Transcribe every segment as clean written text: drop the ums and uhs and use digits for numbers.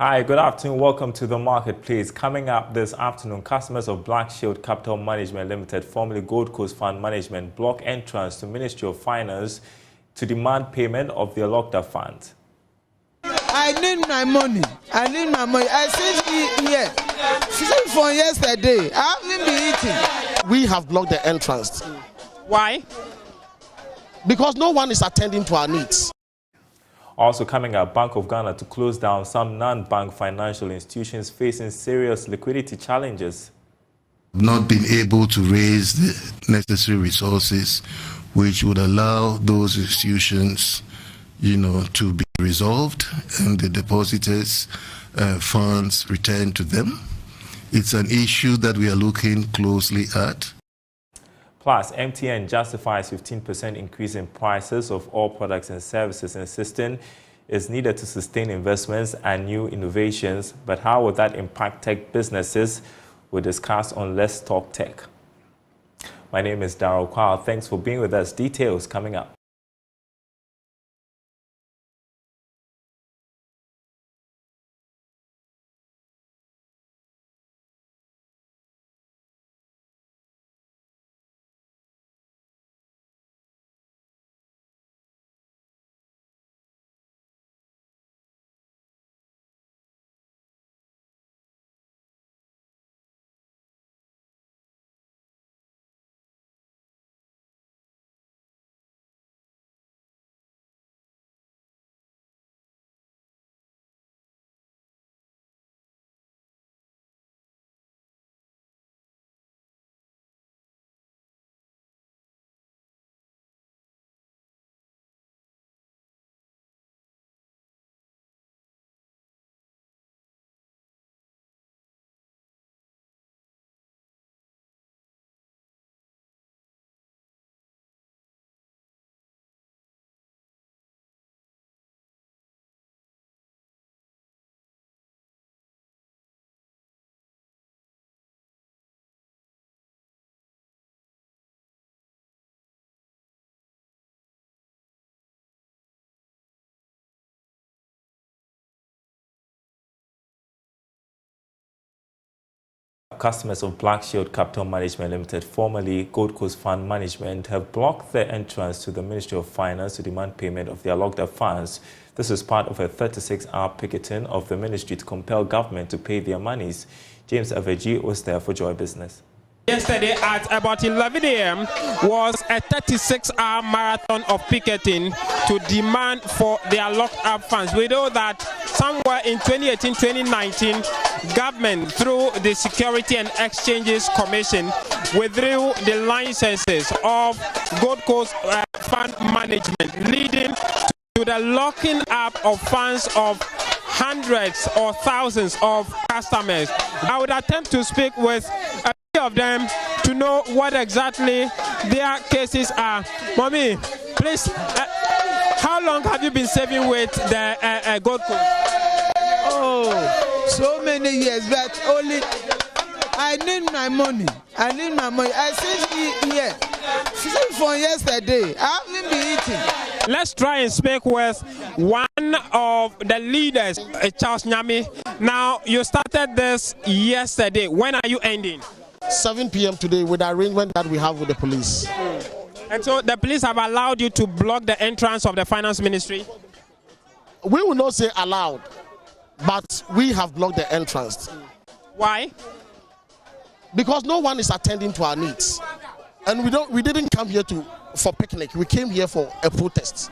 Hi, good afternoon. Welcome to the marketplace. Coming up this afternoon, customers of Black Shield Capital Management Limited, formerly Gold Coast Fund Management, block entrance to Ministry of Finance to demand payment of their locked-up funds. I need my money. I said here. Since from yesterday, I haven't been eating. We have blocked the entrance. Why? Because no one is attending to our needs. Also coming up, Bank of Ghana to close down some non-bank financial institutions facing serious liquidity challenges. Not been able to raise the necessary resources which would allow those institutions, to be resolved and the depositors' funds returned to them. It's an issue that we are looking closely at. Plus, MTN justifies 15% increase in prices of all products and services, insisting it's needed to sustain investments and new innovations. But how will that impact tech businesses? We'll discuss on Let's Talk Tech. My name is Darryl Kwao. Thanks for being with us. Details coming up. Customers of Black Shield Capital Management Limited, formerly Gold Coast Fund Management, have blocked their entrance to the Ministry of Finance to demand payment of their locked-up funds. This is part of a 36-hour picketing of the ministry to compel government to pay their monies. James Aveji was there for Joy Business. Yesterday at about 11 a.m. was a 36-hour marathon of picketing to demand for their locked-up funds. We know that somewhere in 2018-2019, government, through the Security and Exchanges Commission, withdrew the licenses of Gold Coast Fund Management, leading to the locking up of funds of hundreds or thousands of customers. I would attempt to speak with a few of them to know what exactly their cases are. Mommy, please, how long have you been saving with the Gold Coast? Oh, so many years, but only I need my money. I said here. Since from yesterday, I haven't been eating. Let's try and speak with one of the leaders, Charles Nyami. Now, you started this yesterday. When are you ending? 7 p.m. today with the arrangement that we have with the police. And so the police have allowed you to block the entrance of the finance ministry? We will not say allowed, but we have blocked the entrance. Why? Because no one is attending to our needs. And we didn't come here for picnic. We came here for a protest.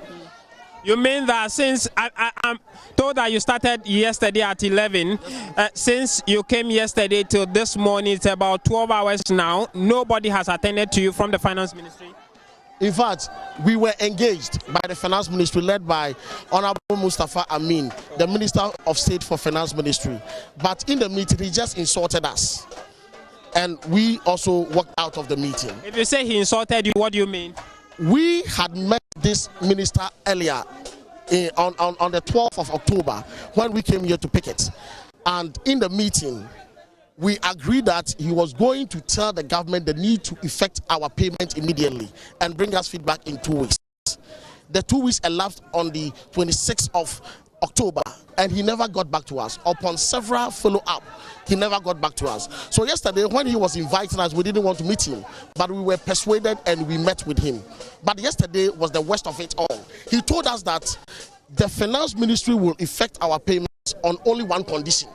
You mean that since I'm told that you started yesterday at 11, since you came yesterday till this morning, it's about 12 hours now, nobody has attended to you from the finance ministry? In fact, we were engaged by the finance ministry led by Honorable Mustafa Amin, the Minister of State for Finance Ministry. But in the meeting, he just insulted us. And we also walked out of the meeting. If you say he insulted you, what do you mean? We had met this minister earlier on the 12th of October when we came here to picket. And in the meeting, we agreed that he was going to tell the government the need to effect our payment immediately and bring us feedback in 2 weeks. The 2 weeks elapsed on the 26th of October, and he never got back to us. Upon several follow-up, he never got back to us. So yesterday, when he was inviting us, we didn't want to meet him, but we were persuaded and we met with him. But yesterday was the worst of it all. He told us that the finance ministry will effect our payments on only one condition.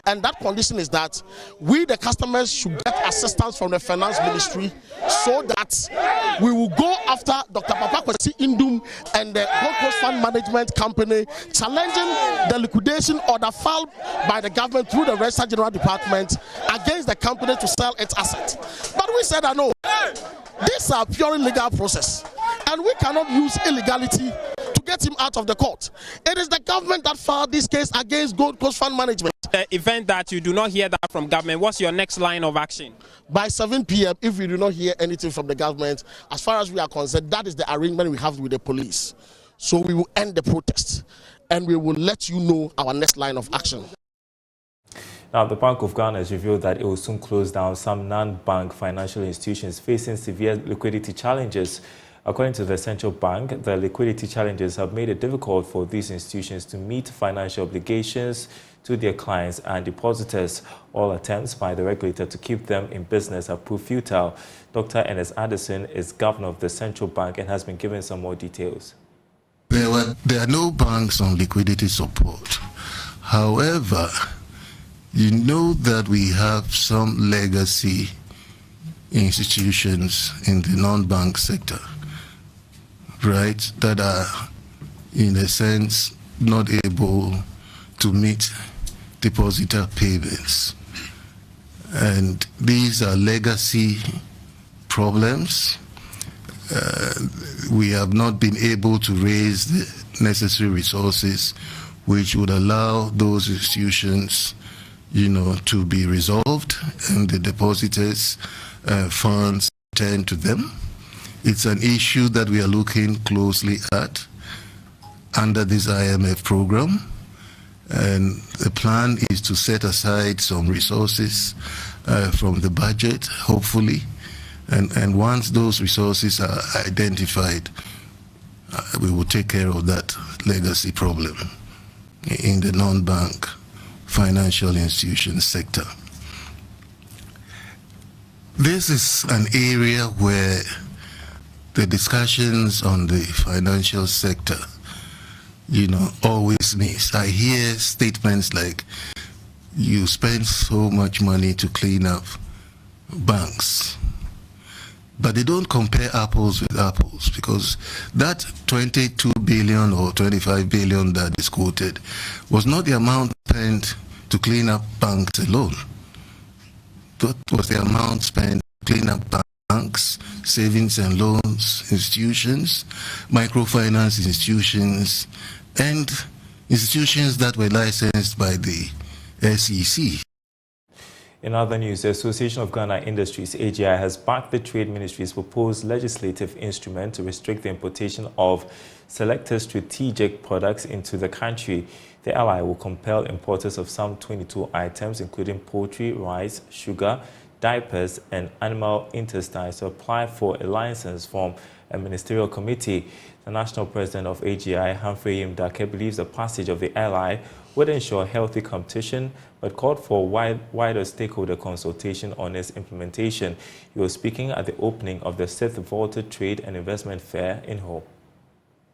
And that condition is that we, the customers, should get assistance from the finance ministry so that we will go after Dr. Papa Kwesi Indum and the Gold Coast Fund Management Company, challenging the liquidation order filed by the government through the Register General Department against the company to sell its assets. But we said that no, these are purely legal process, and we cannot use illegality to get him out of the court. It is the government that filed this case against Gold Coast Fund Management. The event that you do not hear that from government, what's your next line of action? By 7 p.m., if we do not hear anything from the government, as far as we are concerned, that is the arrangement we have with the police. So we will end the protest and we will let you know our next line of action. Now, the Bank of Ghana has revealed that it will soon close down some non-bank financial institutions facing severe liquidity challenges. According to the central bank, the liquidity challenges have made it difficult for these institutions to meet financial obligations to their clients and depositors. All attempts by the regulator to keep them in business have proved futile. Dr. Ernest Addison is governor of the central bank and has been given some more details. There are no banks on liquidity support. However, you know that we have some legacy institutions in the non-bank sector, right, that are, in a sense, not able to meet depositor payments. And these are legacy problems. We have not been able to raise the necessary resources which would allow those institutions, to be resolved and the depositors' funds returned to them. It's an issue that we are looking closely at under this IMF program, and the plan is to set aside some resources from the budget, hopefully, and once those resources are identified, we will take care of that legacy problem in the non-bank financial institution sector. This is an area where the discussions on the financial sector, always miss. I hear statements like, you spend so much money to clean up banks. But they don't compare apples with apples, because that 22 billion or 25 billion that is quoted was not the amount spent to clean up banks alone. That was the amount spent to clean up banks, savings and loans institutions, microfinance institutions, and institutions that were licensed by the SEC. In other news, the Association of Ghana Industries, AGI, has backed the Trade Ministry's proposed legislative instrument to restrict the importation of selected strategic products into the country. The ally will compel importers of some 22 items, including poultry, rice, sugar, diapers, and animal intestines, to apply for a license from a ministerial committee. The national president of AGI, Humphrey Mdake, believes the passage of the ally would ensure healthy competition, but called for wider stakeholder consultation on its implementation. He was speaking at the opening of the 6th Vaulted Trade and Investment Fair in Ho.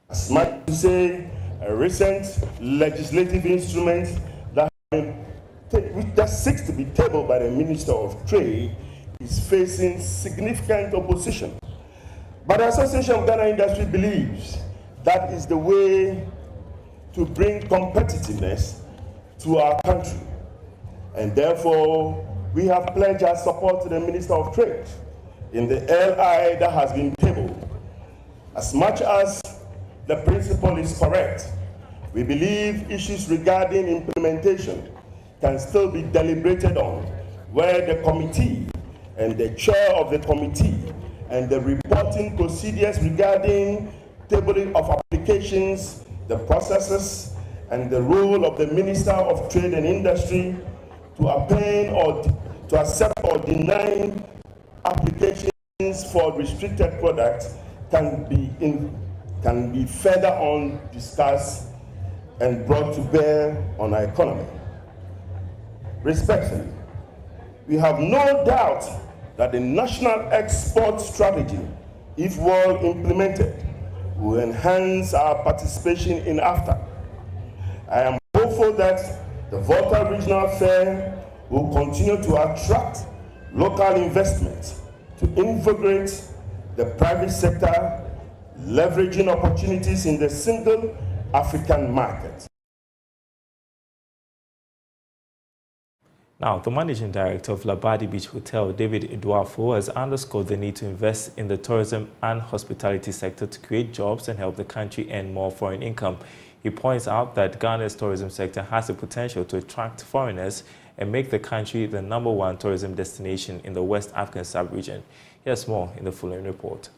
As much to say, a recent legislative instrument that seeks to be tabled by the Minister of Trade is facing significant opposition. But the Association of Ghana Industry believes that is the way to bring competitiveness to our country. And therefore, we have pledged our support to the Minister of Trade in the LI that has been tabled. As much as the principle is correct, we believe issues regarding implementation can still be deliberated on, where the committee and the chair of the committee and the reporting procedures regarding tabling of applications, the processes, and the role of the Minister of Trade and Industry to obtain or to accept or deny applications for restricted products can be further on discussed and brought to bear on our economy. Respectfully, we have no doubt that the national export strategy, if well implemented, will enhance our participation in AFTA. I am hopeful that the Volta Regional Fair will continue to attract local investment to invigorate the private sector, leveraging opportunities in the single African market. Now, the managing director of Labadi Beach Hotel, David Eduafo, has underscored the need to invest in the tourism and hospitality sector to create jobs and help the country earn more foreign income. He points out that Ghana's tourism sector has the potential to attract foreigners and make the country the #1 tourism destination in the West African sub-region. Here's more in the following report.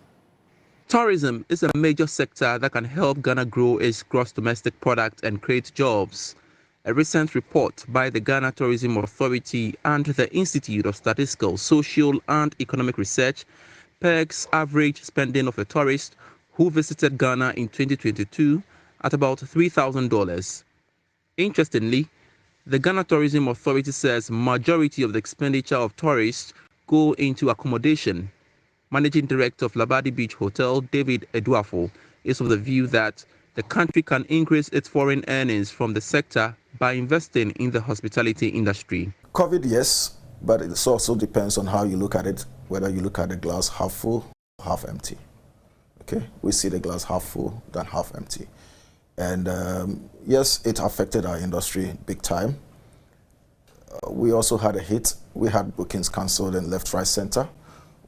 Tourism is a major sector that can help Ghana grow its gross domestic product and create jobs. A recent report by the Ghana Tourism Authority and the Institute of Statistical, Social and Economic Research pegs average spending of a tourist who visited Ghana in 2022 at about $3,000. Interestingly, the Ghana Tourism Authority says majority of the expenditure of tourists go into accommodation. Managing Director of Labadi Beach Hotel, David Eduafo, is of the view that the country can increase its foreign earnings from the sector by investing in the hospitality industry. COVID, yes, but it also depends on how you look at it, whether you look at the glass half full or half empty. Okay, we see the glass half full than half empty. And yes, it affected our industry big time. We also had a hit. We had bookings cancelled in left, right, center.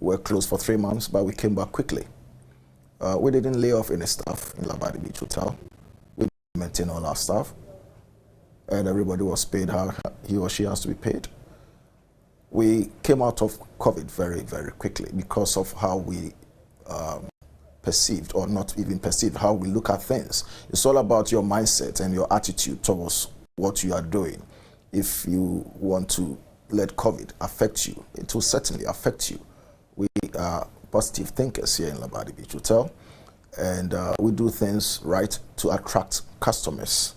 We were closed for 3 months, but we came back quickly. We didn't lay off any staff in Labadi Beach Hotel. We maintained all our staff, and everybody was paid how he or she has to be paid. We came out of COVID very, very quickly because of how we perceived, or not even perceived, how we look at things. It's all about your mindset and your attitude towards what you are doing. If you want to let COVID affect you, it will certainly affect you. We are positive thinkers here in Labadi Beach Hotel, and we do things right to attract customers.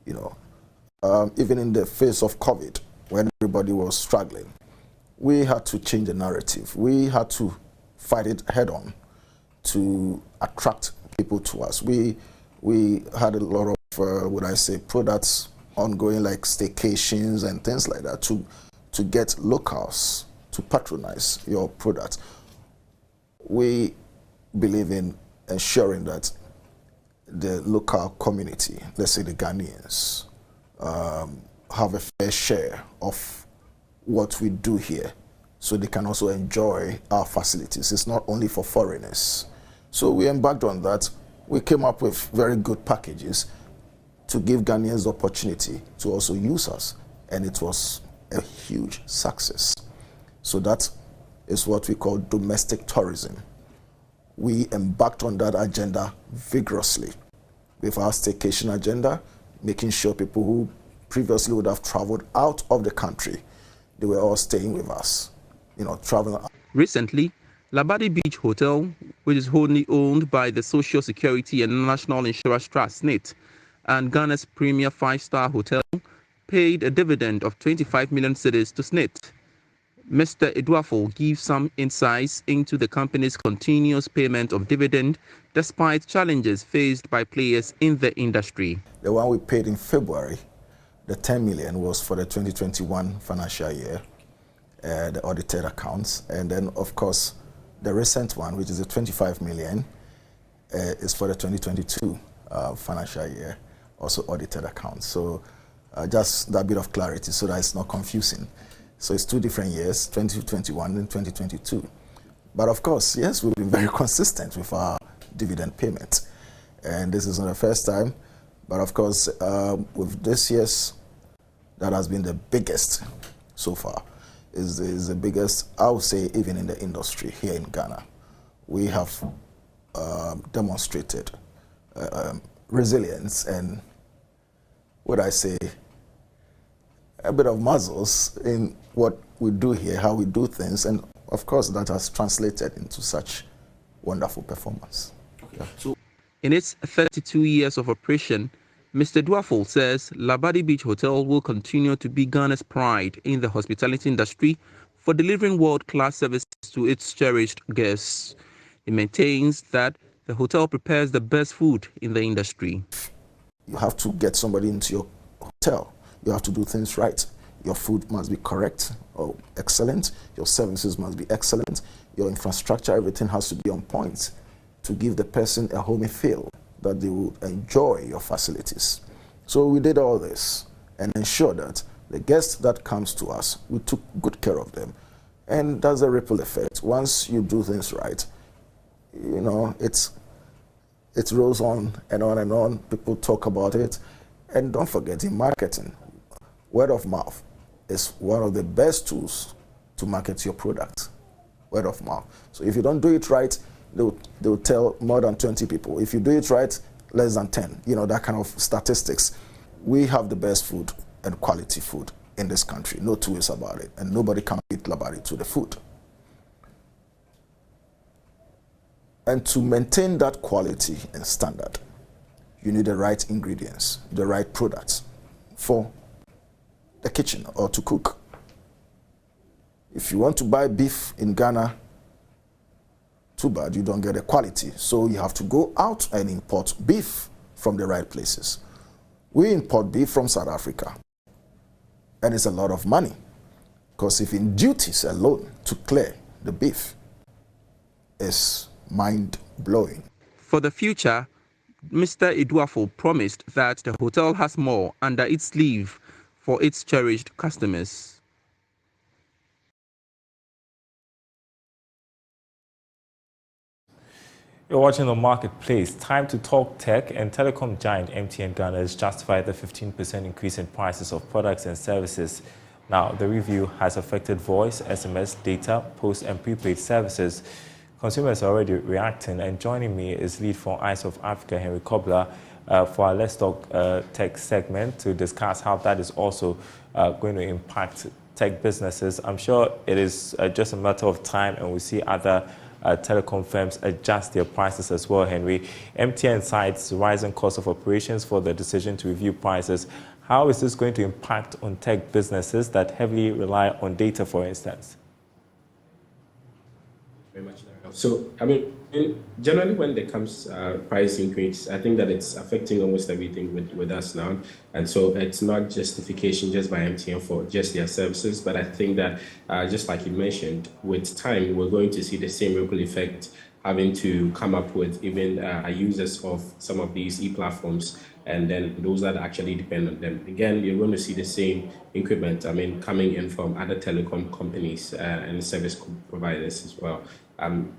You know, even in the face of COVID, when everybody was struggling, we had to change the narrative. We had to fight it head on to attract people to us. We had a lot of, products ongoing, like staycations and things like that, to get locals to patronize your products. We believe in ensuring that the local community, let's say the Ghanaians, have a fair share of what we do here, so they can also enjoy our facilities. It's not only for foreigners. So we embarked on that. We came up with very good packages to give Ghanaians the opportunity to also use us, and it was a huge success. So that is what we call domestic tourism. We embarked on that agenda vigorously with our staycation agenda, making sure people who previously would have traveled out of the country, they were all staying with us, traveling. Recently, Labadi Beach Hotel, which is wholly owned by the Social Security and National Insurance Trust, SNIT, and Ghana's premier 5-star hotel, paid a dividend of 25 million cedis to SNIT. Mr. Eduafo gives some insights into the company's continuous payment of dividend despite challenges faced by players in the industry. The one we paid in February, the 10 million, was for the 2021 financial year, the audited accounts. And then, of course, the recent one, which is the 25 million, is for the 2022 financial year, also audited accounts. So just that bit of clarity so that it's not confusing. So it's 2 different years, 2021 and 2022. But of course, yes, we've been very consistent with our dividend payment. And this is not the first time. But of course, with this year's, that has been the biggest so far. Is the biggest, I would say, even in the industry here in Ghana. We have demonstrated resilience and, a bit of muscles in what we do here, how we do things, and of course that has translated into such wonderful performance. Okay. Yeah. So, in its 32 years of operation, Mr. Duafol says Labadi Beach Hotel will continue to be Ghana's pride in the hospitality industry for delivering world-class services to its cherished guests. He maintains that the hotel prepares the best food in the industry. You have to get somebody into your hotel. You have to do things right. Your food must be correct or excellent. Your services must be excellent. Your infrastructure, everything has to be on point to give the person a homey feel, that they will enjoy your facilities. So we did all this and ensured that the guests that comes to us, we took good care of them. And that's a ripple effect. Once you do things right, you know, it rolls on and on and on. People talk about it. And don't forget, in marketing, word of mouth is one of the best tools to market your product. Word of mouth. So if you don't do it right, they'll tell more than 20 people. If you do it right, less than 10. You know, that kind of statistics. We have the best food and quality food in this country. No two ways about it. And nobody can beat Labadi to the food. And to maintain that quality and standard, you need the right ingredients, the right products for the kitchen or to cook. If you want to buy beef in Ghana, too bad you don't get the quality. So you have to go out and import beef from the right places. We import beef from South Africa. And it's a lot of money. Because if in duties alone to clear the beef is mind-blowing. For the future, Mr. Iduafo promised that the hotel has more under its sleeve for its cherished customers. You're watching The Marketplace. Time to talk tech, and telecom giant MTN Ghana has justified the 15% increase in prices of products and services. Now, the review has affected voice, SMS, data, post and prepaid services. Consumers are already reacting, and joining me is lead for Eyes of Africa, Henry Kobler, for our Let's Talk Tech segment to discuss how that is also going to impact tech businesses. I'm sure it is just a matter of time, and we see other telecom firms adjust their prices as well, Henry. MTN cites rising cost of operations for the decision to review prices. How is this going to impact on tech businesses that heavily rely on data, for instance? Very much. So, I mean, generally when there comes price increase, I think that it's affecting almost everything with us now. And so it's not justification just by MTN for just their services, but I think that just like you mentioned, with time, we're going to see the same ripple effect having to come up with even users of some of these e-platforms, and then those that actually depend on them. Again, you're going to see the same increment, I mean, coming in from other telecom companies and service providers as well.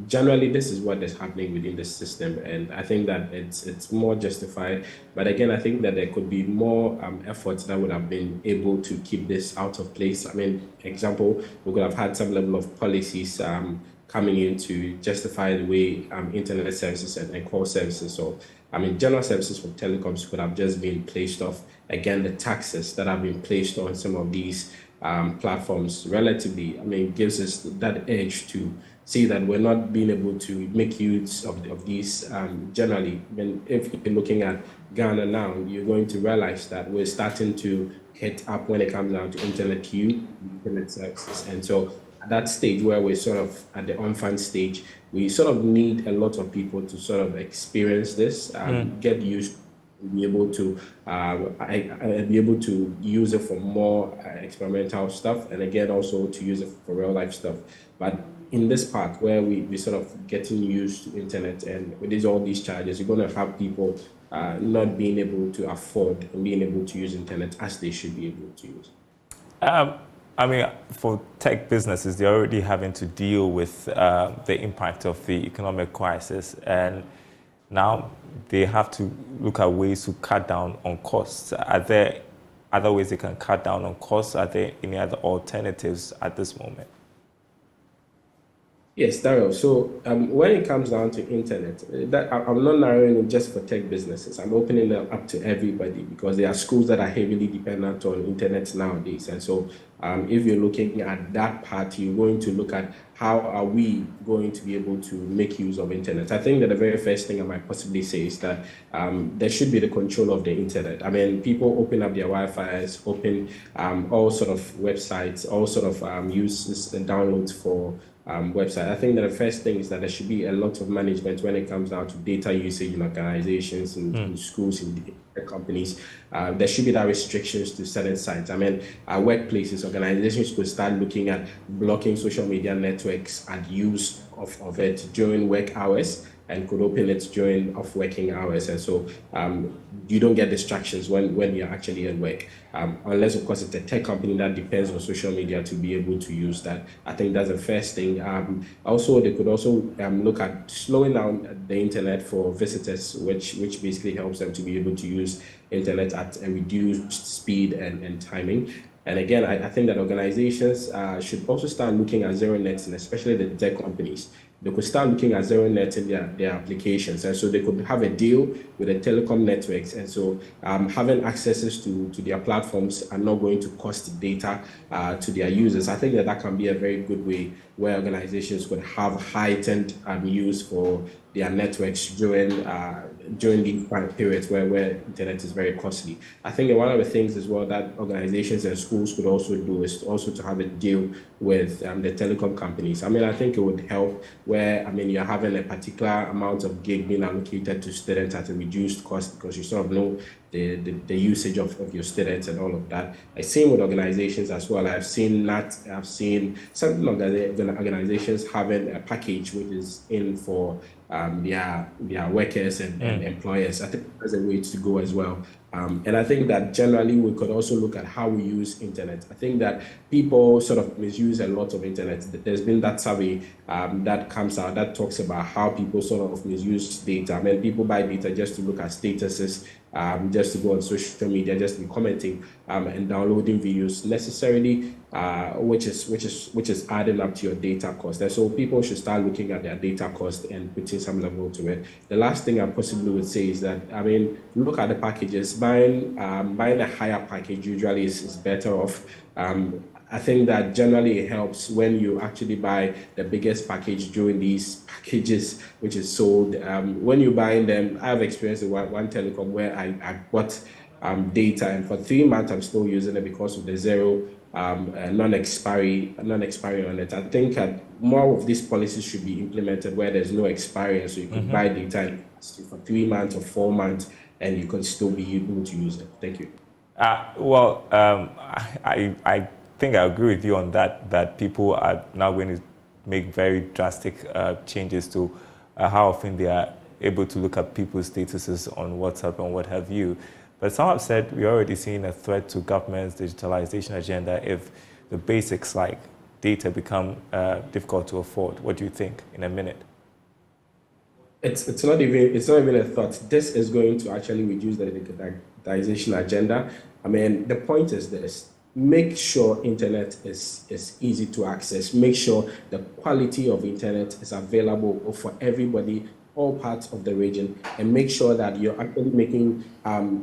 Generally, this is what is happening within the system, and I think that it's more justified. But again, I think that there could be more efforts that would have been able to keep this out of place. I mean, example, we could have had some level of policies coming in to justify the way internet services and call services, so I mean, general services from telecoms could have just been placed off. Again, the taxes that have been placed on some of these platforms relatively, I mean, gives us that edge to see that we're not being able to make use of these generally. When if you're looking at Ghana now, you're going to realize that we're starting to hit up when it comes down to internet queue, internet services. And so at that stage where we're sort of at the on-fan stage, we sort of need a lot of people to sort of experience this, get used to be able to use it for more experimental stuff, and again also to use it for real life stuff. But in this part where we sort of getting used to internet, and with all these charges, you're going to have people not being able to afford and being able to use internet as they should be able to use. I mean, for tech businesses, they're already having to deal with the impact of the economic crisis, and now they have to look at ways to cut down on costs. Are there other ways they can cut down on costs? Are there any other alternatives at this moment? Yes, Daryl. So when it comes down to internet, I'm not narrowing it just for tech businesses. I'm opening it up to everybody because there are schools that are heavily dependent on internet nowadays. And so if you're looking at that part, you're going to look at how are we going to be able to make use of internet. I think that the very first thing I might possibly say is that there should be the control of the internet. I mean, people open up their Wi-Fi's, open all sort of websites, all sort of use and downloads for website. I think that the first thing is that there should be a lot of management when it comes down to data usage in organizations, in schools, in companies. There should be that restrictions to certain sites. I mean, workplaces, organizations could start looking at blocking social media networks and use of it during work hours, and could open it during off working hours. And so you don't get distractions when you're actually at work. Unless, of course, it's a tech company that depends on social media to be able to use that. I think that's the first thing. Also, they could also look at slowing down the internet for visitors, which basically helps them to be able to use internet at a reduced speed and timing. And again, I think that organizations should also start looking at zero nets, and especially the tech companies. They could start looking at zero net in their applications. And so they could have a deal with the telecom networks. And so having accesses to their platforms are not going to cost data to their users. I think that can be a very good way where organizations could have heightened use for their networks during these periods where internet is very costly. I think one of the things as well that organizations and schools could also do is also to have a deal with the telecom companies. I mean, I think it would help where, I mean, you're having a particular amount of gig being allocated to students at a reduced cost because you sort of know the usage of your students and all of that. I've seen with organizations as well. I've seen some organizations having a package which is in for their workers and employers. I think that's a way to go as well. And I think that generally we could also look at how we use internet. I think that people sort of misuse a lot of internet. There's been that survey that comes out that talks about how people sort of misuse data. I mean, people buy data just to look at statuses, just to go on social media, just to be commenting and downloading videos necessarily, which is adding up to your data cost. And so people should start looking at their data cost and putting some level to it. The last thing I possibly would say is that, I mean, look at the packages. Buying a higher package usually is better off. I think that generally it helps when you actually buy the biggest package during these packages, which is sold. When you're buying them, I have experienced one telecom where I bought data, and for 3 months I'm still using it because of the zero non-expiry on it. I think more of these policies should be implemented where there's no expiry, and so you can buy data for 3 months or 4 months, and you can still be able to use it. Thank you. I think I agree with you on that people are now going to make very drastic changes to how often they are able to look at people's statuses on WhatsApp and what have you. But some have said we're already seeing a threat to government's digitalization agenda if the basics like data become difficult to afford. What do you think in a minute? It's not even a thought. This is going to actually reduce the digitization agenda. I mean, the point is this: make sure internet is easy to access. Make sure the quality of internet is available for everybody, all parts of the region, and make sure that you're actually making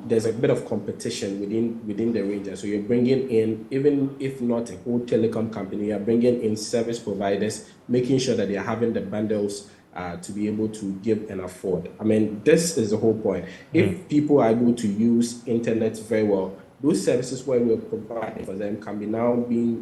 there's a bit of competition within the region. So you're bringing in, even if not a whole telecom company, you're bringing in service providers, making sure that they're having the bundles to be able to give and afford. I mean, this is the whole point. If people are able to use internet very well, those services where we're providing for them can be now be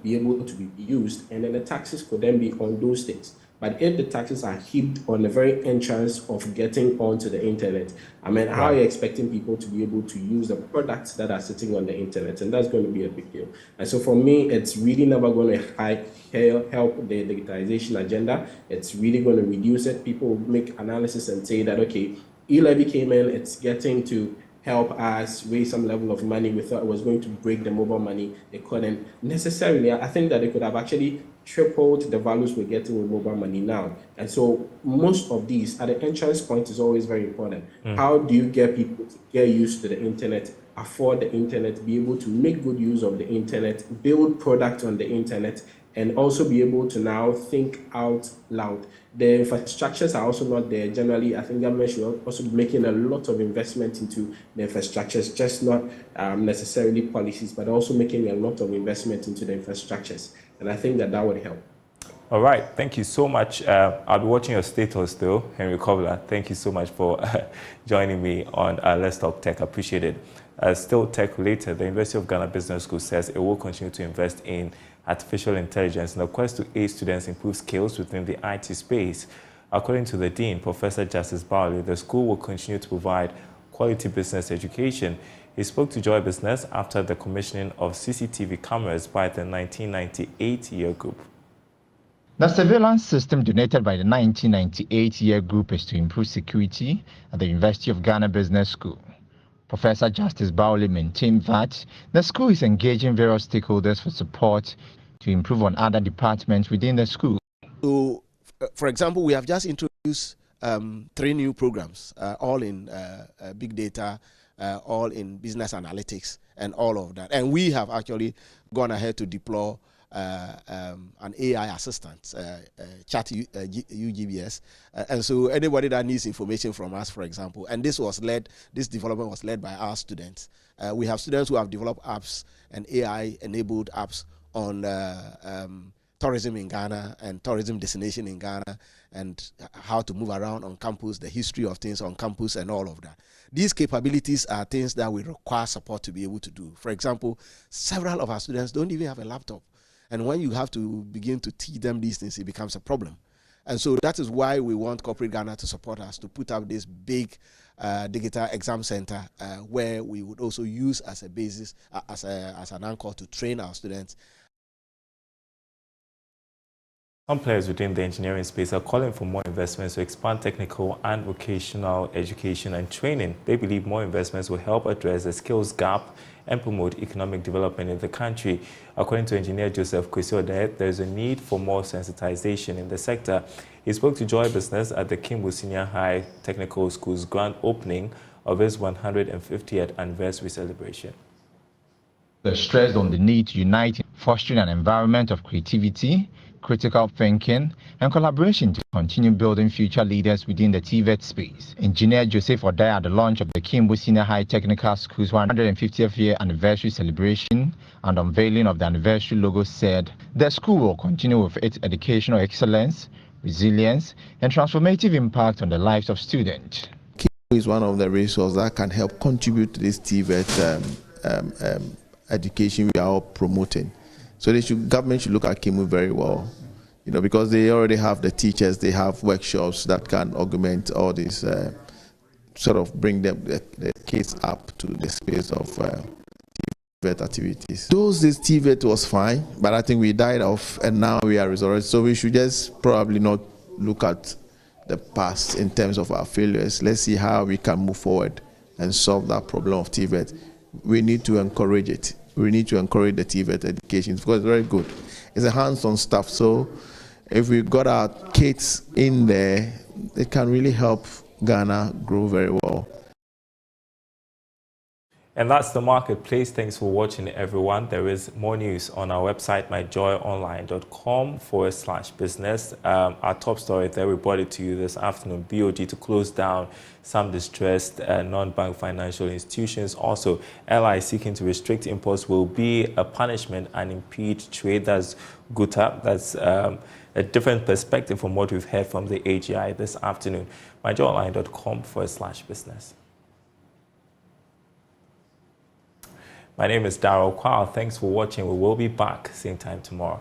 able to be used, and then the taxes could then be on those things. But if the taxes are heaped on the very entrance of getting onto the internet, I mean, how are you expecting people to be able to use the products that are sitting on the internet? And that's going to be a big deal. And so for me, it's really never going to help the digitization agenda. It's really going to reduce it. People make analysis and say that, okay, e-levy came in, it's getting to help us raise some level of money. We thought it was going to break the mobile money. They couldn't necessarily. I think that they could have actually tripled the values we're getting with mobile money now. And so most of these at the entrance point is always very important. How do you get people to get used to the internet, afford the internet, be able to make good use of the internet, build product on the internet, and also be able to now think out loud. The infrastructures are also not there. Generally, I think government should also be making a lot of investment into the infrastructures, just not necessarily policies, but also making a lot of investment into the infrastructures. And I think that would help. All right, thank you so much. I'll be watching your status though, Henry Kovler. Thank you so much for joining me on Let's Talk Tech. I appreciate it. Still tech related, the University of Ghana Business School says it will continue to invest in artificial intelligence in a quest to aid students improve skills within the IT space. According to the Dean, Professor Justice Bowley, the school will continue to provide quality business education. He spoke to Joy Business after the commissioning of CCTV cameras by the 1998 year group. The surveillance system donated by the 1998 year group is to improve security at the University of Ghana Business School. Professor Justice Bowley maintained that the school is engaging various stakeholders for support to improve on other departments within the school. So, for example, we have just introduced 3 new programs, all in big data, all in business analytics, and all of that. And we have actually gone ahead to deploy an AI assistant, chat UGBS, and so anybody that needs information from us, for example, and this development was led by our students. We have students who have developed apps and AI-enabled apps on tourism in Ghana and tourism destination in Ghana, and how to move around on campus, the history of things on campus, and all of that. These capabilities are things that we require support to be able to do. For example, several of our students don't even have a laptop. And when you have to begin to teach them these things, it becomes a problem. And so that is why we want Corporate Ghana to support us to put up this big digital exam center where we would also use as a basis, as an anchor to train our students. Some players within the engineering space are calling for more investments to expand technical and vocational education and training. They believe more investments will help address the skills gap and promote economic development in the country. According to engineer Joseph Kwesiode, there is a need for more sensitization in the sector. He spoke to Joy Business at the Kimbo Senior High Technical School's grand opening of its 150th anniversary celebration. They stressed on the need to unite in fostering an environment of creativity, critical thinking, and collaboration to continue building future leaders within the TVET space. Engineer Joseph Odai at the launch of the Kimbo Senior High Technical School's 150th year anniversary celebration and unveiling of the anniversary logo said the school will continue with its educational excellence, resilience, and transformative impact on the lives of students. Kimbo is one of the resources that can help contribute to this TVET education we are all promoting. So government should look at Kimbo very well, because they already have the teachers, they have workshops that can augment all this, sort of bring them the kids up to the space of TVET activities. Those days TVET was fine, but I think we died off and now we are resurrected. So we should just probably not look at the past in terms of our failures. Let's see how we can move forward and solve that problem of TVET. We need to encourage it. We need to encourage the TVET education because it's very good. It's a hands-on stuff. So if we got our kids in there, it can really help Ghana grow very well. And that's the marketplace. Thanks for watching, everyone. There is more news on our website, myjoyonline.com/business. Our top story there, we brought it to you this afternoon. BOG to close down some distressed non-bank financial institutions. Also, LI seeking to restrict imports will be a punishment and impede trade. That's Guta. That's a different perspective from what we've heard from the AGI this afternoon. myjoyonline.com/business. My name is Darryl Kwao. Thanks for watching. We will be back same time tomorrow.